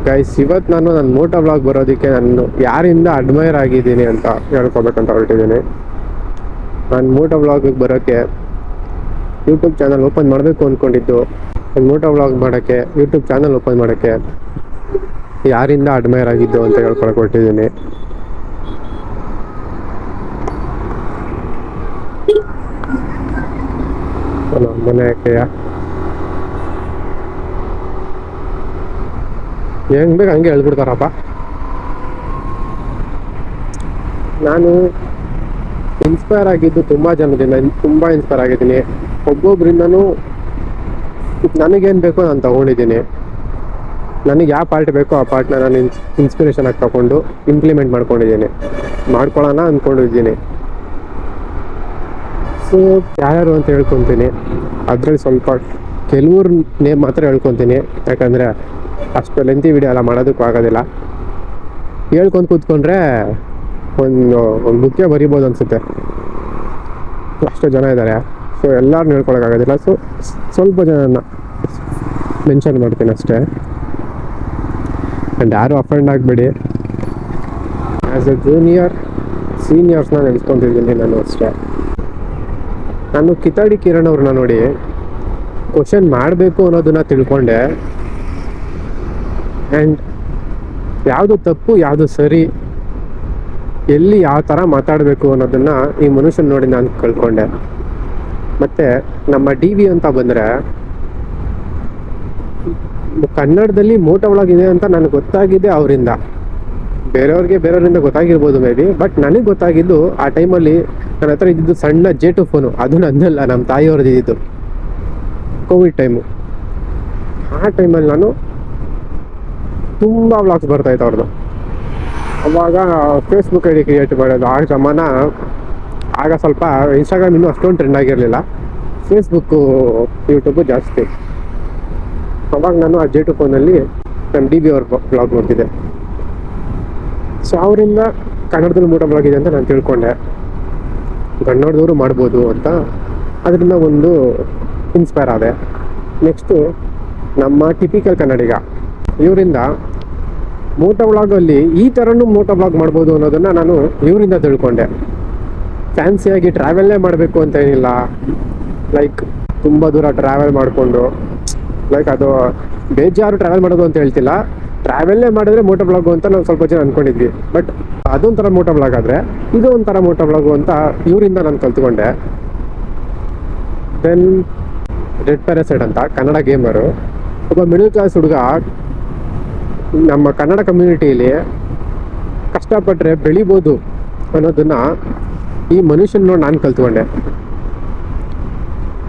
Guys, ಇವತ್ತು ನಾನು ನನ್ನ ಮೋಟೋ ವ್ಲಾಗ್ ಬರೋದಕ್ಕೆ ನಾನು ಯಾರಿಂದ ಅಡ್ಮೈರ್ ಆಗಿದ್ದೀನಿ ಅಂತ ಹೇಳ್ಕೊಬೇಕಂತ ಹೊರಟಿದ್ದೀನಿ. ನಾನು ಮೋಟೋ ವ್ಲಾಗಿಗೆ ಬರೋಕ್ಕೆ ಯೂಟ್ಯೂಬ್ ಚಾನಲ್ ಓಪನ್ ಮಾಡಬೇಕು ಅಂದ್ಕೊಂಡಿದ್ದು, ನನ್ನ ಮೋಟೋ ವ್ಲಾಗ್ ಮಾಡೋಕ್ಕೆ ಯೂಟ್ಯೂಬ್ ಚಾನಲ್ ಓಪನ್ ಮಾಡೋಕ್ಕೆ ಯಾರಿಂದ ಅಡ್ಮೈರ್ ಆಗಿದ್ದು ಅಂತ ಹೇಳ್ಕೊಳಕ್ಕೆ ಹೊರಟಿದ್ದೀನಿ. ಮನೆಗೆ ಹೆಂಗ್ ಬೇಕು ಹಂಗೆ ಹೇಳ್ಬಿಡ್ತಾರಪ್ಪ. ನಾನು ಇನ್ಸ್ಪೈರ್ ಆಗಿದ್ದು ತುಂಬ ಜನದಿಂದ, ತುಂಬ ಇನ್ಸ್ಪೈರ್ ಆಗಿದ್ದೀನಿ. ಒಬ್ಬೊಬ್ರಿಂದನೂ ನನಗೇನು ಬೇಕೋ ನಾನು ತಗೊಂಡಿದ್ದೀನಿ. ನನಗೆ ಯಾವ ಪಾರ್ಟ್ ಬೇಕೋ ಆ ಪಾರ್ಟ್ನ ನಾನು ಇನ್ಸ್ಪಿರೇಷನ್ ಆಗಿ ತಗೊಂಡು ಇಂಪ್ಲಿಮೆಂಟ್ ಮಾಡ್ಕೊಂಡಿದ್ದೀನಿ, ಮಾಡ್ಕೊಳ್ಳೋಣ ಅಂದ್ಕೊಂಡಿದ್ದೀನಿ. ಸೊ ಯಾರು ಅಂತ ಹೇಳ್ಕೊತೀನಿ, ಅದರಲ್ಲಿ ಸ್ವಲ್ಪ ಕೆಲವ್ರ ನೇಮ್ ಮಾತ್ರ ಹೇಳ್ಕೊತೀನಿ, ಯಾಕಂದರೆ ಅಷ್ಟು ಲೆಂತಿ ವಿಡಿಯೋ ಎಲ್ಲ ಮಾಡೋದಕ್ಕೂ ಆಗೋದಿಲ್ಲ. ಹೇಳ್ಕೊಂಡು ಕೂತ್ಕೊಂಡ್ರೆ ಒಂದು ಬುಕ್ಕೇ ಬರಿಬೋದು ಅನಿಸುತ್ತೆ, ಅಷ್ಟು ಜನ ಇದ್ದಾರೆ. ಸೊ ಎಲ್ಲರೂ ಹೇಳ್ಕೊಳಕ್ಕಾಗೋದಿಲ್ಲ. ಸೊ ಸ್ವಲ್ಪ ಜನನ ಮೆನ್ಷನ್ ಮಾಡ್ತೀನಿ ಅಷ್ಟೇ. ಆ್ಯಂಡ್ ಯಾರು ಅಫೆಂಡ್ ಆಗಬೇಡಿ. ಆ್ಯಸ್ ಎ ಜೂನಿಯರ್ ಸೀನಿಯರ್ಸ್ನ ನೆನೆಸ್ಕೊತಿದ್ದೀನಿ ನಾನು ಅಷ್ಟೇ. ನಾನು ಕಿತಾಡಿ ಕಿರಣ್ ಅವ್ರನ್ನ ನೋಡಿ ಕ್ವಶನ್ ಮಾಡಬೇಕು ಅನ್ನೋದನ್ನ ತಿಳ್ಕೊಂಡೆ. ಆ್ಯಂಡ್ ಯಾವುದು ತಪ್ಪು ಯಾವುದು ಸರಿ, ಎಲ್ಲಿ ಯಾವ ಥರ ಮಾತಾಡಬೇಕು ಅನ್ನೋದನ್ನು ಈ ಮನುಷ್ಯನ ನೋಡಿ ನಾನು ಕಳ್ಕೊಂಡೆ. ಮತ್ತು ನಮ್ಮ DV ಅಂತ ಬಂದರೆ, ಕನ್ನಡದಲ್ಲಿ ಮೋಟೋ ವ್ಲಾಗ್ ಇದೆ ಅಂತ ನನಗೆ ಗೊತ್ತಾಗಿದೆ ಅವರಿಂದ. ಬೇರೆಯವರಿಂದ ಗೊತ್ತಾಗಿರ್ಬೋದು ಮೇ ಬಿ, ಬಟ್ ನನಗೆ ಗೊತ್ತಾಗಿದ್ದು ಆ ಟೈಮಲ್ಲಿ ನನ್ನ ಹತ್ರ ಇದ್ದಿದ್ದು ಸಣ್ಣ J2 ಫೋನು. ಅದು ನನ್ನಲ್ಲ, ನಮ್ಮ ತಾಯಿಯವ್ರದ್ದು ಇದ್ದಿದ್ದು. Covid time. ಆ ಟೈಮಲ್ಲಿ ನಾನು ತುಂಬ ವ್ಲಾಗ್ಸ್ ಬರ್ತಾಯಿತ್ತು ಅವ್ರದ್ದು. ಅವಾಗ ಫೇಸ್ಬುಕ್ ಐಡಿ ಕ್ರಿಯೇಟ್ ಮಾಡೋದು ಆ ಜಮಾನ. ಆಗ ಸ್ವಲ್ಪ ಇನ್ಸ್ಟಾಗ್ರಾಮ್ ಇನ್ನೂ ಅಷ್ಟೊಂದು ಟ್ರೆಂಡ್ ಆಗಿರಲಿಲ್ಲ, ಫೇಸ್ಬುಕ್ಕು ಯೂಟ್ಯೂಬು ಜಾಸ್ತಿ. ಅವಾಗ ನಾನು ಆ J2 ಫೋನಲ್ಲಿ ನಮ್ಮ DB ಅವ್ರ ವ್ಲಾಗ್ ನೋಡ್ತಿದ್ದೆ. ಸೊ ಅವರಿಂದ ಕನ್ನಡದಲ್ಲಿ ಮೋಟೋ ವ್ಲಾಗ್ ಇದೆ ಅಂತ ನಾನು ತಿಳ್ಕೊಂಡೆ, ಕನ್ನಡದವರು ಮಾಡ್ಬೋದು ಅಂತ. ಅದರಿಂದ ಒಂದು ಇನ್ಸ್ಪೈರ್ ಆದೆ. ನೆಕ್ಸ್ಟು ನಮ್ಮ ಟಿಪಿಕಲ್ ಕನ್ನಡಿಗ ಇವರಿಂದ ಮೋಟೋ ವ್ಲಾಗಲ್ಲಿ ಈ ಥರನೂ ಮೋಟೋ ವ್ಲಾಗ್ ಮಾಡ್ಬೋದು ಅನ್ನೋದನ್ನು ನಾನು ಇವರಿಂದ ತಿಳ್ಕೊಂಡೆ. ಫ್ಯಾನ್ಸಿಯಾಗಿ ಟ್ರಾವೆಲ್ಲೇ ಮಾಡಬೇಕು ಅಂತ ಏನಿಲ್ಲ, ಲೈಕ್ ತುಂಬ ದೂರ ಟ್ರಾವೆಲ್ ಮಾಡಿಕೊಂಡು, ಲೈಕ್ ಅದು ಬೇಜಾರು ಟ್ರಾವೆಲ್ ಮಾಡೋದು ಅಂತ ಹೇಳ್ತಿಲ್ಲ, ಟ್ರಾವೆಲ್ಲೇ ಮಾಡಿದ್ರೆ ಮೋಟೋ ವ್ಲಾಗು ಅಂತ ನಾವು ಸ್ವಲ್ಪ ಜನ ಅಂದ್ಕೊಂಡಿದ್ವಿ. ಬಟ್ ಅದೊಂಥರ ಮೋಟೋ ವ್ಲಾಗ್ ಆದರೆ ಇದು ಒಂಥರ ಮೋಟೋ ವ್ಲಾಗು ಅಂತ ಇವರಿಂದ ನಾನು ಕಲ್ತ್ಕೊಂಡೆ. ದೆನ್ ರೆಡ್ ಪ್ಯಾರಾಸೈಡ್ ಅಂತ ಕನ್ನಡ ಗೇಮರು, ಒಬ್ಬ ಮಿಡಲ್ ಕ್ಲಾಸ್ ಹುಡುಗ ನಮ್ಮ ಕನ್ನಡ ಕಮ್ಯುನಿಟಿಯಲ್ಲಿ ಕಷ್ಟಪಟ್ಟರೆ ಬೆಳಿಬೋದು ಅನ್ನೋದನ್ನು ಈ ಮನುಷ್ಯನ ನೋಡಿ ನಾನು ಕಲ್ತ್ಕೊಂಡೆ.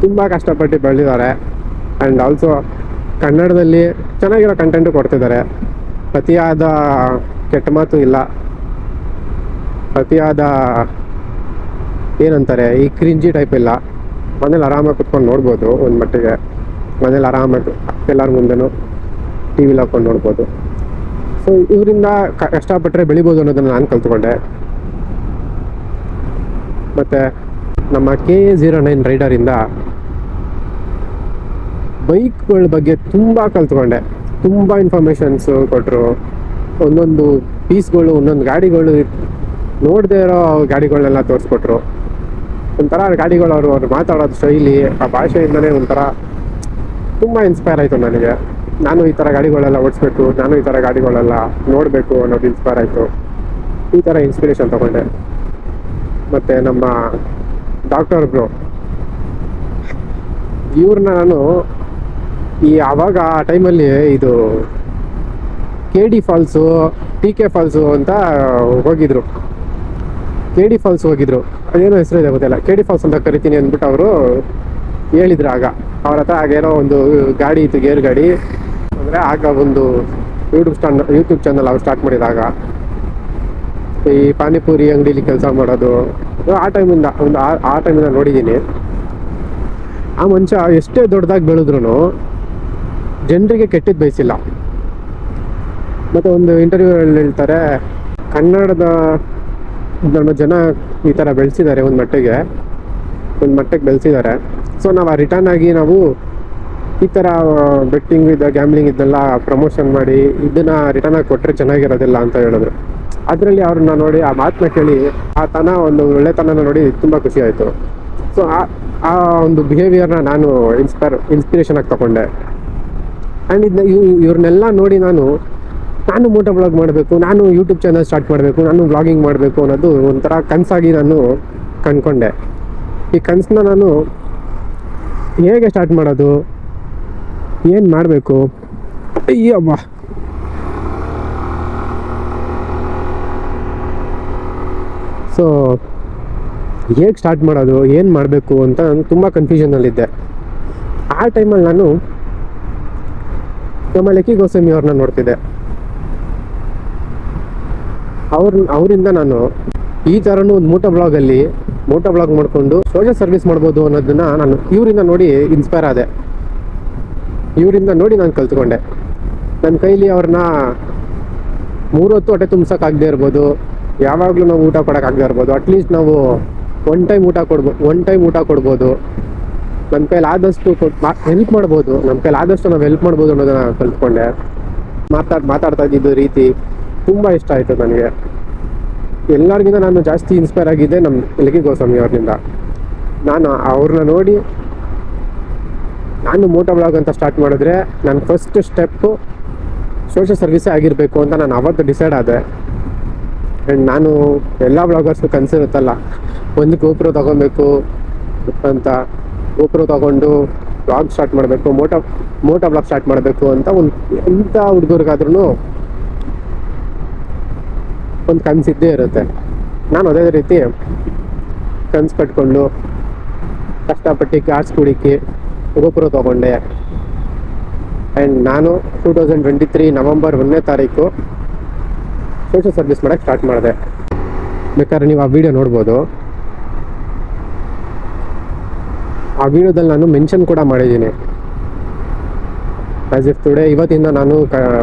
ತುಂಬ ಕಷ್ಟಪಟ್ಟು ಬೆಳೆದಿದ್ದಾರೆ. ಆ್ಯಂಡ್ ಆಲ್ಸೋ ಕನ್ನಡದಲ್ಲಿ ಚೆನ್ನಾಗಿರೋ ಕಂಟೆಂಟು ಕೊಡ್ತಿದ್ದಾರೆ. ಅತಿಯಾದ ಕೆಟ್ಟ ಮಾತು ಇಲ್ಲ, ಅತಿಯಾದ ಏನಂತಾರೆ ಈ ಕ್ರಿಂಜಿ ಟೈಪ್ ಇಲ್ಲ. ಮನೇಲಿ ಆರಾಮಾಗಿ ಕುತ್ಕೊಂಡು ನೋಡ್ಬೋದು, ಒಂದು ಮಟ್ಟಿಗೆ ಮನೇಲಿ ಆರಾಮಾಗಿ ಎಲ್ಲರ ಮುಂದೆನೂ TV ಹಾಕ್ಕೊಂಡು ನೋಡ್ಬೋದು. ಸೊ ಇವರಿಂದ ಕಷ್ಟಪಟ್ಟರೆ ಬೆಳಿಬೋದು ಅನ್ನೋದನ್ನು ನಾನು ಕಲ್ತ್ಕೊಂಡೆ. ಮತ್ತು ನಮ್ಮ KA09 ರೈಡರಿಂದ ಬೈಕ್ಗಳ ಬಗ್ಗೆ ತುಂಬ ಕಲ್ತ್ಕೊಂಡೆ. ತುಂಬ ಇನ್ಫಾರ್ಮೇಷನ್ಸು ಕೊಟ್ಟರು. ಒಂದೊಂದು ಪೀಸ್ಗಳು, ಒಂದೊಂದು ಗಾಡಿಗಳು, ನೋಡದೇ ಇರೋ ಗಾಡಿಗಳನ್ನೆಲ್ಲ ತೋರಿಸ್ಕೊಟ್ರು. ಒಂಥರ ಗಾಡಿಗಳು ಅವ್ರು ಮಾತಾಡೋದು ಶೈಲಿ, ಆ ಭಾಷೆಯಿಂದನೇ ಒಂಥರ ತುಂಬ ಇನ್ಸ್ಪೈರ್ ಆಯಿತು ನನಗೆ. ನಾನು ಈ ಥರ ಗಾಡಿಗಳೆಲ್ಲ ಓಡಿಸ್ಬೇಕು, ನಾನು ಈ ಥರ ಗಾಡಿಗಳೆಲ್ಲ ನೋಡಬೇಕು ಅನ್ನೋದು ಇನ್ಸ್ಪೈರ್ ಆಯಿತು. ಈ ಥರ ಇನ್ಸ್ಪಿರೇಷನ್ ತೊಗೊಂಡೆ. ಮತ್ತು ನಮ್ಮ ಡಾಕ್ಟರ್ ಬ್ರೋ ಇವ್ರನ್ನ ನಾನು ಆವಾಗ ಆ ಟೈಮಲ್ಲಿ ಇದು KD ಫಾಲ್ಸು, TK ಫಾಲ್ಸು ಅಂತ ಹೋಗಿದ್ರು. KD ಫಾಲ್ಸ್ ಹೋಗಿದ್ರು, ಅದೇನೋ ಹೆಸರು ಇದೆ ಗೊತ್ತಿಲ್ಲ, KD ಫಾಲ್ಸ್ ಅಂತ ಕರಿತೀನಿ ಅಂದ್ಬಿಟ್ಟು ಅವರು ಹೇಳಿದ್ರು. ಆಗ ಅವ್ರ ಹತ್ರ ಆಗೇನೋ ಒಂದು ಗಾಡಿ ಇತ್ತು, ಗೇರ್ ಗಾಡಿ. ಅಂದರೆ ಆಗ ಒಂದು ಯೂಟ್ಯೂಬ್ ಚಾನಲ್ ಅವ್ರು ಸ್ಟಾರ್ಟ್ ಮಾಡಿದಾಗ ಈ ಪಾನಿಪುರಿ ಅಂಗಡಿಲಿ ಕೆಲಸ ಮಾಡೋದು ಆ ಟೈಮಿಂದ ಆ ಟೈಮಿಂದ ನೋಡಿದ್ದೀನಿ. ಆ ಮನುಷ್ಯ ಎಷ್ಟೇ ದೊಡ್ಡದಾಗಿ ಬೆಳೆದ್ರೂ ಜನರಿಗೆ ಕೆಟ್ಟಿದ್ದು ಬಯಸಿಲ್ಲ. ಮತ್ತು ಒಂದು ಇಂಟರ್ವ್ಯೂರಲ್ಲಿ ಹೇಳ್ತಾರೆ, ಕನ್ನಡದ ನಮ್ಮ ಜನ ಈ ಥರ ಬೆಳೆಸಿದ್ದಾರೆ, ಒಂದು ಮಟ್ಟಿಗೆ ಬೆಳೆಸಿದ್ದಾರೆ. ಸೊ ನಾವು ರಿಟರ್ನ್ ಆಗಿ ನಾವು ಈ ಥರ ಬೆಟ್ಟಿಂಗ್ ಗ್ಯಾಮ್ಲಿಂಗ್ ಇದೆಲ್ಲ ಪ್ರಮೋಷನ್ ಮಾಡಿ ಇದನ್ನ ರಿಟರ್ನ್ ಆಗಿ ಕೊಟ್ಟರೆ ಚೆನ್ನಾಗಿರೋದಿಲ್ಲ ಅಂತ ಹೇಳಿದ್ರು. ಅದರಲ್ಲಿ ಅವ್ರನ್ನ ನೋಡಿ ಆ ಮಾತನ್ನ ಕೇಳಿ ಆ ಒಂದು ಒಳ್ಳೆತನನ ನೋಡಿ ತುಂಬ ಖುಷಿ ಆಯಿತು. ಸೊ ಆ ಒಂದು ಬಿಹೇವಿಯರ್ನ ನಾನು ಇನ್ಸ್ಪಿರೇಷನ್ ಆಗಿ ತಗೊಂಡೆ. ಆ್ಯಂಡ್ ಇದನ್ನ ಇವ್ರನ್ನೆಲ್ಲ ನೋಡಿ ನಾನು ಮೋಟೋ ಬ್ಲಾಗ್ ಮಾಡಬೇಕು, ನಾನು ಯೂಟ್ಯೂಬ್ ಚಾನಲ್ ಸ್ಟಾರ್ಟ್ ಮಾಡಬೇಕು, ನಾನು ವ್ಲಾಗಿಂಗ್ ಮಾಡಬೇಕು ಅನ್ನೋದು ಒಂಥರ ಕನಸಾಗಿ ನಾನು ಕಂಡ್ಕೊಂಡೆ. ಈ ಕನಸನ್ನ ನಾನು ಹೇಗೆ ಸ್ಟಾರ್ಟ್ ಮಾಡೋದು, ಏನು ಮಾಡಬೇಕು, ಅಯ್ಯಬ್ಬ ಸೊ ಹೇಗೆ ಸ್ಟಾರ್ಟ್ ಮಾಡೋದು, ಏನು ಮಾಡಬೇಕು ಅಂತ ನಾನು ತುಂಬ ಕನ್ಫ್ಯೂಷನಲ್ಲಿದ್ದೆ. ಆ ಟೈಮಲ್ಲಿ ನಾನು ನಮ್ಮ ಲಕ್ಕಿ ಗೋಸ್ವಾಮಿ ಅವ್ರನ್ನ ನೋಡ್ತಿದ್ದೆ. ಅವರಿಂದ ನಾನು ಈ ಥರನೂ ಒಂದು ಮೋಟೋ ಬ್ಲಾಗ್ ಮಾಡಿಕೊಂಡು ಸೋಷಿಯಲ್ ಸರ್ವಿಸ್ ಮಾಡ್ಬೋದು ಅನ್ನೋದನ್ನ ನಾನು ಇವರಿಂದ ನೋಡಿ ಇನ್ಸ್ಪೈರ್ ಆದೆ. ಇವರಿಂದ ನೋಡಿ ನಾನು ಕಲ್ತ್ಕೊಂಡೆ. ನನ್ನ ಕೈಲಿ ಅವ್ರನ್ನ 3 ಹೊತ್ತು ಹೊಟ್ಟೆ ತುಂಬ್ಸೋಕ್ಕಾಗದೇ ಇರ್ಬೋದು, ಯಾವಾಗಲೂ ನಾವು ಊಟ ಕೊಡೋಕ್ಕಾಗದೇ ಇರ್ಬೋದು, ಅಟ್ಲೀಸ್ಟ್ ನಾವು ಒನ್ ಟೈಮ್ ಊಟ ಕೊಡ್ಬೋದು, ನಮ್ಮ ಕೈಲಿ ಆದಷ್ಟು ಹೆಲ್ಪ್ ಮಾಡ್ಬೋದು, ನಮ್ಮ ಕೈಲಿ ಆದಷ್ಟು ನಾವು ಹೆಲ್ಪ್ ಮಾಡ್ಬೋದು ಅನ್ನೋದನ್ನ ಕಲ್ತ್ಕೊಂಡೆ. ಮಾತಾಡ್ತಾ ಇದ್ದಿದ್ದು ರೀತಿ ತುಂಬ ಇಷ್ಟ ಆಯಿತು ನನಗೆ. ಎಲ್ಲರಿಗಿಂತ ನಾನು ಜಾಸ್ತಿ ಇನ್ಸ್ಪೈರ್ ಆಗಿದ್ದೆ ನಮ್ಮ ಲಕ್ಕಿ ಗೋಸ್ವಾಮಿ ಅವ್ರಿಂದ. ನಾನು ಅವ್ರನ್ನ ನೋಡಿ ನಾನು ಮೋಟೋ ಬ್ಲಾಗ್ ಅಂತ ಸ್ಟಾರ್ಟ್ ಮಾಡಿದ್ರೆ ನನ್ನ ಫಸ್ಟ್ ಸ್ಟೆಪ್ಪು ಸೋಷಿಯಲ್ ಸರ್ವಿಸೇ ಆಗಿರಬೇಕು ಅಂತ ನಾನು ಅವತ್ತು ಡಿಸೈಡ್ ಆದೆ. ಆ್ಯಂಡ್ ನಾನು ಎಲ್ಲ ಬ್ಲಾಗರ್ಸ್ಗೂ ಕನಸಿರುತ್ತಲ್ಲ, ಒಂದು ಗೋಪ್ರೋ ತೊಗೊಬೇಕು ಅಂತ, ಗೋಪ್ರೋ ತೊಗೊಂಡು ಬ್ಲಾಗ್ ಸ್ಟಾರ್ಟ್ ಮಾಡಬೇಕು, ಮೋಟೋ ಬ್ಲಾಗ್ ಸ್ಟಾರ್ಟ್ ಮಾಡಬೇಕು ಅಂತ ಎಂಥ ಹುಡುಗರಿಗಾದ್ರೂ ಒಂದು ಕನಸಿದ್ದೇ ಇರುತ್ತೆ. ನಾನು ಅದೇ ರೀತಿ ಕನಸು ಕಟ್ಕೊಂಡು ಕಷ್ಟಪಟ್ಟು ಕಾರ್ಸ್ ಕುಡಿಕೆ ಗೋಪುರ ತೊಗೊಂಡೆ. ಆ್ಯಂಡ್ ನಾನು 2023 ನವೆಂಬರ್ 1ನೇ ತಾರೀಕು ಸೋಷಿಯಲ್ ಸರ್ವಿಸ್ ಮಾಡೋಕ್ಕೆ ಸ್ಟಾರ್ಟ್ ಮಾಡಿದೆ. ಬೇಕಾದ್ರೆ ನೀವು ಆ ವಿಡಿಯೋ ನೋಡ್ಬೋದು. ಆ ವಿಡಿಯೋದಲ್ಲಿ ನಾನು ಮೆನ್ಷನ್ ಕೂಡ ಮಾಡಿದ್ದೀನಿ, ಆ್ಯಸ್ ಇಫ್ ಟುಡೇ ಇವತ್ತಿಂದ ನಾನು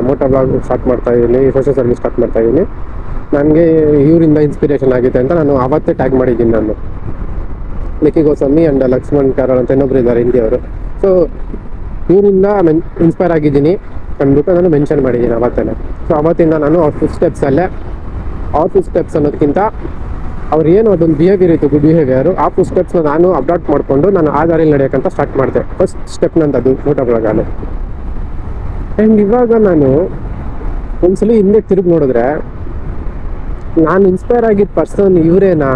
ಮೋಟೋ ಬ್ಲಾಗ್ ಸ್ಟಾರ್ಟ್ ಮಾಡ್ತಾಯಿದ್ದೀನಿ, ಸೋಷಿಯಲ್ ಸರ್ವಿಸ್ ಸ್ಟಾರ್ಟ್ ಮಾಡ್ತಾಯಿದ್ದೀನಿ, ನನಗೆ ಇವರಿಂದ ಇನ್ಸ್ಪಿರೇಷನ್ ಆಗಿದೆ ಅಂತ ನಾನು ಆವತ್ತೇ ಟ್ಯಾಗ್ ಮಾಡಿದ್ದೀನಿ. ನಾನು ಲಕ್ಕಿ ಗೋಸ್ವಾಮಿ ಆ್ಯಂಡ್ ಲಕ್ಷ್ಮಣ್ ಕ್ಯಾರಲ್ ಅಂತ ಇನ್ನೊಬ್ರು ಇದ್ದಾರೆ ಹಿಂದಿಯವರು. ಸೊ ಇವರಿಂದ ಇನ್ಸ್ಪೈರ್ ಆಗಿದ್ದೀನಿ ಅಂದ್ಬಿಟ್ಟು ನಾನು ಮೆನ್ಷನ್ ಮಾಡಿದ್ದೀನಿ ಅವತ್ತೇ. ಸೊ ಅವತ್ತಿಂದ ನಾನು ಅವ್ರ ಫುಡ್ ಸ್ಟೆಪ್ಸ್ ಅನ್ನೋದಕ್ಕಿಂತ ಅವ್ರು ಏನು ಅದೊಂದು ಬಿಹೇವಿಯರ್ ಇತ್ತು, ಗುಡ್ ಬಿಹೇವಿಯರು, ಆ ಫುಡ್ ಸ್ಟೆಪ್ಸ್ನ ನಾನು ಅಡಾಪ್ಟ್ ಮಾಡಿಕೊಂಡು ನಾನು ಆ ದಾರಿಯಲ್ಲಿ ನಡೆಯೋಕ್ಕಂತ ಸ್ಟಾರ್ಟ್ ಮಾಡಿದೆ. ಫಸ್ಟ್ ಸ್ಟೆಪ್ ನಂದು ಮೋಟೋ ಬ್ಲಾಗಲ್ಲಿ. ಆ್ಯಂಡ್ ಇವಾಗ ನಾನು ಒಂದ್ಸಲ ಹಿಂದೆ ತಿರುಗಿ ನೋಡಿದ್ರೆ ನಾನು ಇನ್ಸ್ಪೈರ್ ಆಗಿದ್ದ ಪರ್ಸನ್ ಇವರೇನಾ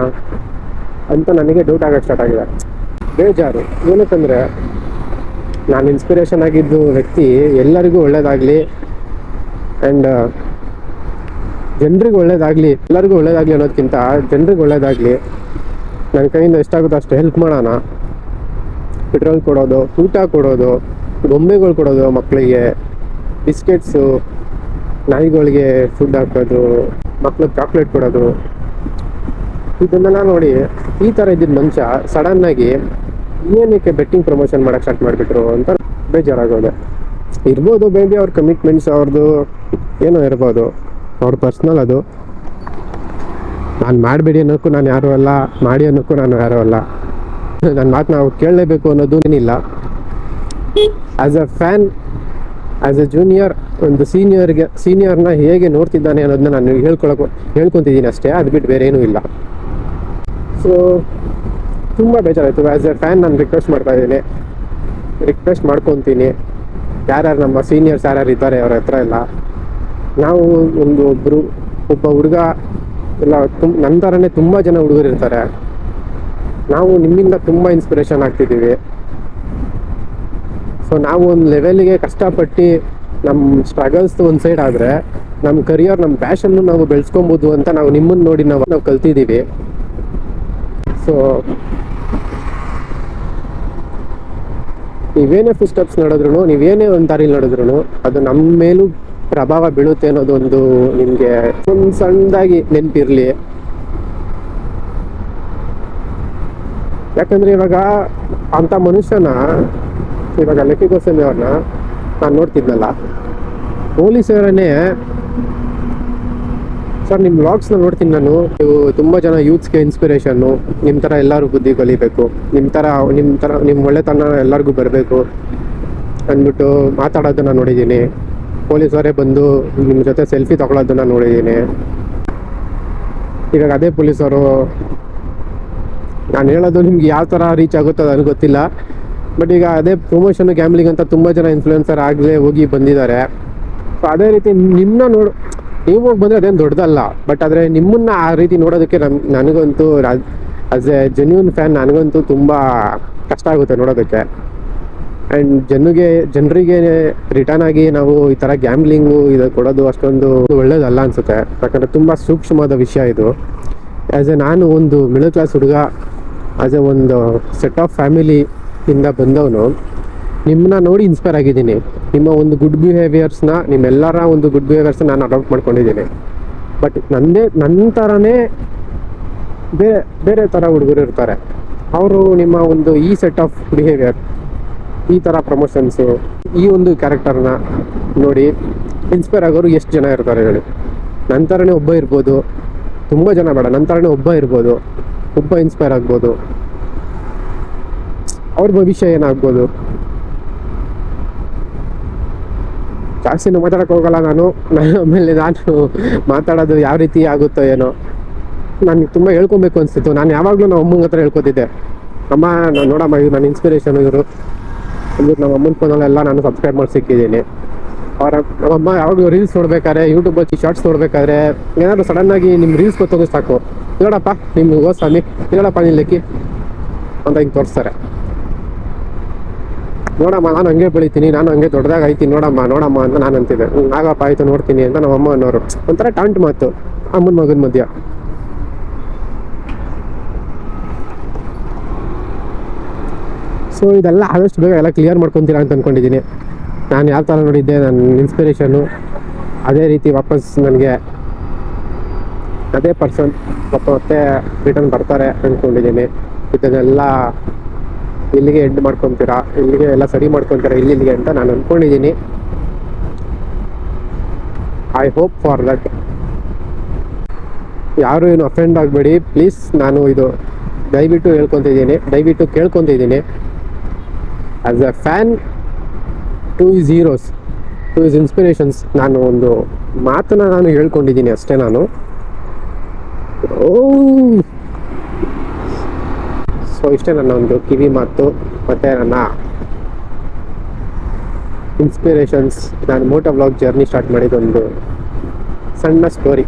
ಅಂತ ನನಗೆ ಡೌಟ್ ಆಗೋಕ್ಕೆ ಸ್ಟಾರ್ಟ್ ಆಗಿದೆ. ಬೇಜಾರು. ಏನಕ್ಕಂದರೆ ನಾನು ಇನ್ಸ್ಪಿರೇಷನ್ ಆಗಿದ್ದು ವ್ಯಕ್ತಿ ಎಲ್ಲರಿಗೂ ಒಳ್ಳೇದಾಗಲಿ ಆ್ಯಂಡ್ ಜನರಿಗೆ ಒಳ್ಳೇದಾಗಲಿ, ಎಲ್ಲರಿಗೂ ಒಳ್ಳೇದಾಗಲಿ ಅನ್ನೋದಕ್ಕಿಂತ ಜನರಿಗೆ ಒಳ್ಳೇದಾಗಲಿ, ನನ್ನ ಕೈಯಿಂದ ಎಷ್ಟಾಗುತ್ತೋ ಅಷ್ಟು ಹೆಲ್ಪ್ ಮಾಡೋಣ. ಪೆಟ್ರೋಲ್ ಕೊಡೋದು, ಊಟ ಕೊಡೋದು, ಗೊಂಬೆಗಳು ಕೊಡೋದು, ಮಕ್ಕಳಿಗೆ ಬಿಸ್ಕೆಟ್ಸು, ನಾಯಿಗಳಿಗೆ ಫುಡ್ ಹಾಕೋದು, ಮಕ್ಳಿಗೆ ಚಾಕ್ಲೇಟ್ ಕೊಡೋದು, ಇದನ್ನೆಲ್ಲ ನೋಡಿ ಈ ಥರ ಇದ್ದಿದ್ದ ಮನುಷ್ಯ ಸಡನ್ನಾಗಿ ಏನಕ್ಕೆ ಬೆಟ್ಟಿಂಗ್ ಪ್ರಮೋಷನ್ ಮಾಡೋಕ್ಕೆ ಸ್ಟಾರ್ಟ್ ಮಾಡಿಬಿಟ್ರು ಅಂತ ಬೇಜಾರಾಗೋದೆ. ಇರ್ಬೋದು ಬೇಬಿ ಅವ್ರ ಕಮಿಟ್ಮೆಂಟ್ಸ್ ಅವ್ರದ್ದು ಏನೋ ಇರ್ಬೋದು, ಅವ್ರ ಪರ್ಸ್ನಲ್ ಅದು. ನಾನು ಮಾಡಬೇಡಿ ಅನ್ನೋಕ್ಕೂ ನಾನು ಯಾರೂ ಅಲ್ಲ, ಮಾಡಿ ಅನ್ನೋಕ್ಕೂ ನಾನು ಯಾರೂ ಅಲ್ಲ. ನನ್ನ ಮಾತು ನಾವು ಕೇಳಲೇಬೇಕು ಅನ್ನೋದು ಏನಿಲ್ಲ. As a fan, as A junior, ಒಂದು ಸೀನಿಯರ್ನ ಹೇಗೆ ನೋಡ್ತಿದ್ದಾನೆ ಅನ್ನೋದನ್ನ ನಾನು ಹೇಳ್ಕೊತಿದ್ದೀನಿ ಅಷ್ಟೇ, ಅದು ಬಿಟ್ಟು ಬೇರೆ ಏನೂ ಇಲ್ಲ. ಸೊ ತುಂಬ ಬೇಜಾರಾಯಿತು. ಆ್ಯಸ್ ಎ ಫ್ಯಾನ್ ನಾನು ರಿಕ್ವೆಸ್ಟ್ ಮಾಡ್ಕೊತೀನಿ, ಯಾರ್ಯಾರು ನಮ್ಮ ಸೀನಿಯರ್ಸ್ ಯಾರ್ಯಾರು ಇದ್ದಾರೆ ಅವ್ರ ಹತ್ರ ಎಲ್ಲ, ನಾವು ಒಬ್ಬ ಹುಡುಗ ಎಲ್ಲ ನನ್ನ ಥರನೇ ತುಂಬ ಜನ ಹುಡುಗರು ಇರ್ತಾರೆ, ನಾವು ನಿಮ್ಮಿಂದ ತುಂಬ ಇನ್ಸ್ಪಿರೇಷನ್ ಆಗ್ತಿದ್ದೀವಿ. ಸೊ ನಾವು ಒಂದು ಲೆವೆಲ್ಗೆ ಕಷ್ಟಪಟ್ಟು ನಮ್ಮ ಸ್ಟ್ರಗಲ್ಸ್ ಒಂದು ಸೈಡ್ ಆದರೆ ನಮ್ಮ ಕರಿಯರ್, ನಮ್ಮ ಪ್ಯಾಷನ್ನು ನಾವು ಬೆಳೆಸ್ಕೊಬೋದು ಅಂತ ನಾವು ನಿಮ್ಮನ್ನು ನೋಡಿ ನಾವು ಕಲ್ತಿದ್ದೀವಿ. ಸೊ ನೀವೇನೇ ಫುಡ್ ಸ್ಟೆಪ್ಸ್ ನಡೆದ್ರು, ನೀವೇನೇ ಒಂದು ದಾರಿಲಿ ನಡೆದ್ರು ಅದು ನಮ್ಮ ಮೇಲೂ ಪ್ರಭಾವ ಬೀಳುತ್ತೆ ಅನ್ನೋದೊಂದು ನಿಮಗೆ ಒಂದು ಸಣ್ಣದಾಗಿ ನೆನಪಿರಲಿ. ಯಾಕಂದರೆ ಇವಾಗ ಅಂಥ ಮನುಷ್ಯನ, ಇವಾಗ ಲಕ್ಕಿ ಗೋಸ್ವಾಮಿ ಅವ್ರನ್ನ ನಾನು ನೋಡ್ತಿದ್ನಲ್ಲ, ಪೊಲೀಸರನ್ನೇ ಸರ್ ನಿಮ್ಮ ವ್ಲಾಗ್ಸ್ನ ನೋಡ್ತೀನಿ ನಾನು, ನೀವು ತುಂಬ ಜನ ಯೂತ್ಸ್ಗೆ ಇನ್ಸ್ಪಿರೇಷನ್ನು, ನಿಮ್ಮ ಥರ ಎಲ್ಲರೂ ಬುದ್ಧಿ ಕಲಿಬೇಕು, ನಿಮ್ಮ ಒಳ್ಳೆತನ ಎಲ್ಲರಿಗೂ ಬರಬೇಕು ಅಂದ್ಬಿಟ್ಟು ಮಾತಾಡೋದನ್ನ ನೋಡಿದ್ದೀನಿ. ಪೊಲೀಸವರೇ ಬಂದು ನಿಮ್ಮ ಜೊತೆ ಸೆಲ್ಫಿ ತಗೊಳ್ಳೋದನ್ನ ನೋಡಿದ್ದೀನಿ. ಇವಾಗ ಅದೇ ಪೊಲೀಸವರು, ನಾನು ಹೇಳೋದು ನಿಮ್ಗೆ ಯಾವ ಥರ ರೀಚ್ ಆಗುತ್ತೋ ನನಗೆ ಗೊತ್ತಿಲ್ಲ, ಬಟ್ ಈಗ ಅದೇ ಪ್ರಮೋಷನ್ ಗ್ಯಾಮ್ಲಿಂಗ್ ಅಂತ ತುಂಬ ಜನ ಇನ್ಫ್ಲೂಯೆನ್ಸರ್ ಆಗಲೇ ಹೋಗಿ ಬಂದಿದ್ದಾರೆ. ಸೊ ಅದೇ ರೀತಿ ನಿಮ್ಮನ್ನ ನೀವು ಹೋಗಿ ಬಂದರೆ ಅದೇನು ದೊಡ್ಡದಲ್ಲ, ಬಟ್ ಆದರೆ ನಿಮ್ಮನ್ನ ಆ ರೀತಿ ನೋಡೋದಕ್ಕೆ ನನಗಂತೂ ಆಸ್ ಎ ಜೆನ್ಯೂನ್ ಫ್ಯಾನ್ ನನಗಂತೂ ತುಂಬ ಕಷ್ಟ ಆಗುತ್ತೆ ನೋಡೋದಕ್ಕೆ. ಆ್ಯಂಡ್ ಜನರಿಗೆ ರಿಟರ್ನ್ ಆಗಿ ನಾವು ಈ ಥರ ಗ್ಯಾಮ್ಲಿಂಗು ಇದು ಕೊಡೋದು ಅಷ್ಟೊಂದು ಒಳ್ಳೇದಲ್ಲ ಅನಿಸುತ್ತೆ. ಯಾಕಂದರೆ ತುಂಬ ಸೂಕ್ಷ್ಮವಾದ ವಿಷಯ ಇದು. ಆ್ಯಸ್ ಎ ನಾನು ಒಂದು ಮಿಡಲ್ ಕ್ಲಾಸ್ ಹುಡುಗ, ಆಸ್ ಎ ಒಂದು ಸೆಟ್ ಆಫ್ ಫ್ಯಾಮಿಲಿಯಿಂದ ಬಂದವನು, ನಿಮ್ಮನ್ನ ನೋಡಿ ಇನ್ಸ್ಪೈರ್ ಆಗಿದ್ದೀನಿ. ನಿಮ್ಮ ಒಂದು ಗುಡ್ ಬಿಹೇವಿಯರ್ಸ್ನ, ನಿಮ್ಮೆಲ್ಲರ ಒಂದು ಗುಡ್ ಬಿಹೇವಿಯರ್ಸ್ನ ನಾನು ಅಡಾಪ್ಟ್ ಮಾಡ್ಕೊಂಡಿದ್ದೀನಿ. ಬಟ್ ನನ್ನ ಥರನೇ ಬೇರೆ ಥರ ಹುಡುಗರು ಇರ್ತಾರೆ. ಅವರು ನಿಮ್ಮ ಒಂದು ಈ ಸೆಟ್ ಆಫ್ ಬಿಹೇವಿಯರ್, ಈ ಥರ ಪ್ರಮೋಷನ್ಸು, ಈ ಒಂದು ಕ್ಯಾರೆಕ್ಟರ್ನ ನೋಡಿ ಇನ್ಸ್ಪೈರ್ ಆಗೋರು ಎಷ್ಟು ಜನ ಇರ್ತಾರೆ ಹೇಳಿ? ನನ್ನ ಥರನೇ ಒಬ್ಬ ಇರ್ಬೋದು, ತುಂಬ ಜನ ಬೇಡ, ನನ್ನ ಥರನೇ ಒಬ್ಬ ಇರ್ಬೋದು, ಒಬ್ಬ ಇನ್ಸ್ಪೈರ್ ಆಗ್ಬೋದು. ಅವ್ರ ಭವಿಷ್ಯ ಏನಾಗ್ಬೋದು? ಜಾಸ್ತಿನೂ ಮಾತಾಡೋಕ್ಕೆ ಹೋಗಲ್ಲ ನಾನು. ಆಮೇಲೆ ನಾನು ಮಾತಾಡೋದು ಯಾವ ರೀತಿ ಆಗುತ್ತೋ ಏನೋ, ನನಗೆ ತುಂಬ ಹೇಳ್ಕೊಬೇಕು ಅನಿಸ್ತಿತ್ತು. ನಾನು ಯಾವಾಗಲೂ ನಮ್ಮ ಅಮ್ಮನ ಹತ್ರ ಹೇಳ್ಕೊತಿದ್ದೆ, ಅಮ್ಮ ನೋಡಮ್ಮ ಇವ್ರು ನನ್ನ ಇನ್ಸ್ಪಿರೇಷನ್ ಇವರು ಅಂದ್ಬಿಟ್ಟು. ನಮ್ಮ ಅಮ್ಮನ ಫೋನಲ್ಲೆಲ್ಲ ನಾನು ಸಬ್ಸ್ಕ್ರೈಬ್ ಮಾಡಿ ಸಿಕ್ಕಿದ್ದೀನಿ. ನಮ್ಮಮ್ಮ ಯಾವಾಗಲೂ ರೀಲ್ಸ್ ನೋಡ್ಬೇಕಾದ್ರೆ, ಯೂಟ್ಯೂಬಲ್ಲಿ ಶಾರ್ಟ್ಸ್ ನೋಡ್ಬೇಕಾದ್ರೆ ಏನಾದರೂ ಸಡನ್ನಾಗಿ ನಿಮ್ಮ ರೀಲ್ಸ್ ಗೊತ್ತೋದು ಸಾಕು, ಇಲ್ಲೋಡಪ್ಪ ನಿಮ್ಗೆ ಸ್ವಾಮಿ, ಇಲ್ಲೋಡಪ್ಪ ನಿಲ್ಲಕ್ಕಿ ಅಂತ ಹಿಂಗೆ ತೋರಿಸ್ತಾರೆ. ನೋಡಮ್ಮ ನಾನು ಹಂಗೆ ಬೆಳಿತೀನಿ, ನಾನು ಹಂಗೆ ದೊಡ್ಡದಾಗ ಆಯ್ತೀನಿ, ನೋಡಮ್ಮ ಅಂತ ನಾನು ಅಂತಿದ್ದೆ. ಆಗಪ್ಪ ಆಯಿತು ನೋಡ್ತೀನಿ ಅಂತ ನಮ್ಮ ಅಮ್ಮ ಅನ್ನೋರು. ಒಂಥರ ಟಾಂಟ್ ಮಾತು ಅಮ್ಮನ ಮಗನ ಮಧ್ಯ. ಸೊ ಇದೆಲ್ಲ ಆದಷ್ಟು ಬೇಗ ಎಲ್ಲ ಕ್ಲಿಯರ್ ಮಾಡ್ಕೊತೀರಾ ಅಂತ ಅಂದ್ಕೊಂಡಿದ್ದೀನಿ. ನಾನು ಯಾವ ಥರ ನೋಡಿದ್ದೆ, ನನ್ನ ಇನ್ಸ್ಪಿರೇಷನ್ನು ಅದೇ ರೀತಿ ವಾಪಸ್ ನನಗೆ ಅದೇ ಪರ್ಸನ್ ಮತ್ತೆ ರಿಟರ್ನ್ ಬರ್ತಾರೆ ಅಂದ್ಕೊಂಡಿದ್ದೀನಿ. ಇದನ್ನೆಲ್ಲ ಇಲ್ಲಿಗೆ ಎಂಡ್ ಮಾಡ್ಕೊತೀರಾ, ಇಲ್ಲಿಗೆ ಎಲ್ಲ ಸರಿ ಮಾಡ್ಕೊತೀರಾ ಇಲ್ಲಿಗೆ ಅಂತ ನಾನು ಅಂದ್ಕೊಂಡಿದ್ದೀನಿ. I hope for that. ಯಾರು ಏನು ಅಫೆಂಡ್ ಆಗಬೇಡಿ ಪ್ಲೀಸ್. ನಾನು ಇದು ದಯವಿಟ್ಟು ಕೇಳ್ಕೊತಿದ್ದೀನಿ. As a fan to his heroes, to his inspirations, ನಾನು ಒಂದು ಮಾತನ್ನ ನಾನು ಹೇಳ್ಕೊಂಡಿದ್ದೀನಿ ಅಷ್ಟೇ. ನಾನು ಸೊ ಇಷ್ಟೇ ನನ್ನ ಒಂದು ಕಿವಿ ಮಾತು, ಮತ್ತು ನನ್ನ ಇನ್ಸ್ಪಿರೇಷನ್ಸ್. ನಾನು ಮೋಟೋ ವ್ಲಾಗ್ ಜರ್ನಿ ಸ್ಟಾರ್ಟ್ ಮಾಡಿದ್ದೊಂದು ಸಣ್ಣ ಸ್ಟೋರಿ.